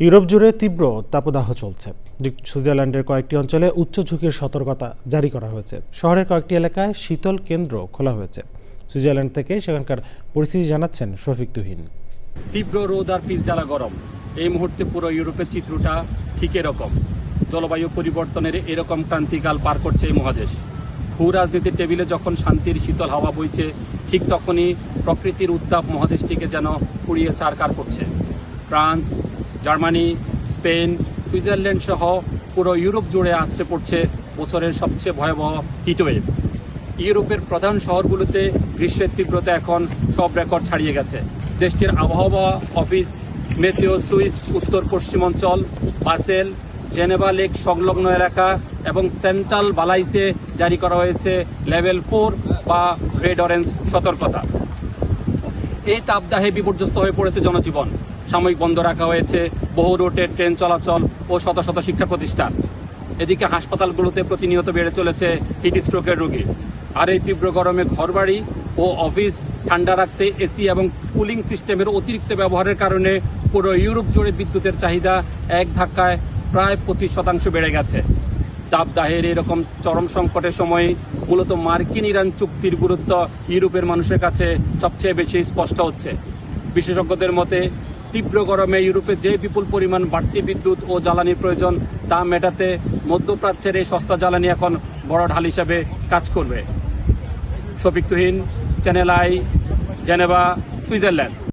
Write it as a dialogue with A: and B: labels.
A: Europe জুড়ে তীব্র তাপদাহ চলছে। সুইজারল্যান্ডের কয়েকটি অঞ্চলে উচ্চ ঝুঁকির সতর্কতা জারি করা হয়েছে। শহরের কয়েকটি এলাকায় শীতল কেন্দ্র খোলা হয়েছে। সুইজারল্যান্ড থেকে সেখানকার পরিস্থিতি জানাচ্ছেন শফিক তুহিন।
B: তীব্র রোদ আর পিচঢালা গরম, এই মুহূর্তে পুরো ইউরোপের চিত্রটা ঠিক এরকম। জলবায়ু পরিবর্তনের এরকম ক্রান্তিকাল পার করছে এই মহাদেশ। ভূ রাজনীতির টেবিলে যখন শান্তির শীতল হাওয়া বইছে, ঠিক তখনই প্রকৃতির উত্তাপ মহাদেশটিকে যেন পুড়িয়ে ছারখার করছে। ফ্রান্স, জার্মানি, স্পেন, সুইজারল্যান্ড সহ পুরো ইউরোপ জুড়ে আছড়ে পড়ছে বছরের সবচেয়ে ভয়াবহ হিটওয়েভ। ইউরোপের প্রধান শহরগুলোতে গ্রীষ্মের তীব্রতা এখন সব রেকর্ড ছাড়িয়ে গেছে। দেশটির আবহাওয়া অফিস মেতেও সুইস উত্তর পশ্চিমাঞ্চল, বাসেল, জেনেভা লেক সংলগ্ন এলাকা এবং সেন্ট্রাল বালাইসে জারি করা হয়েছে লেভেল 4 বা রেড অরেঞ্জ সতর্কতা। এই তাপদাহে বিপর্যস্ত হয়ে পড়েছে জনজীবন। সাময়িক বন্ধ রাখা হয়েছে বহু রুটে ট্রেন চলাচল ও শত শত শিক্ষা প্রতিষ্ঠান। এদিকে হাসপাতালগুলোতে প্রতিনিয়ত বেড়ে চলেছে হিট স্ট্রোকের রোগী। আর এই তীব্র গরমে ঘরবাড়ি ও অফিস ঠান্ডা রাখতে এসি এবং কুলিং সিস্টেমের অতিরিক্ত ব্যবহারের কারণে পুরো ইউরোপ জুড়ে বিদ্যুতের চাহিদা এক ধাক্কায় প্রায় 25% বেড়ে গেছে। তাপদাহের এরকম চরম সংকটের সময় মূলত মার্কিন ইরান চুক্তির গুরুত্ব ইউরোপের মানুষের কাছে সবচেয়ে বেশি স্পষ্ট হচ্ছে। বিশেষজ্ঞদের মতে তীব্র গরমে ইউরোপে যে বিপুল পরিমাণ বাড়তি বিদ্যুৎ ও জ্বালানির প্রয়োজন তা মেটাতে মধ্যপ্রাচ্যের এই সস্তা জ্বালানি এখন বড় ঢাল হিসেবে কাজ করবে। Shafiq Tuhin, channel I, Geneva, Switzerland.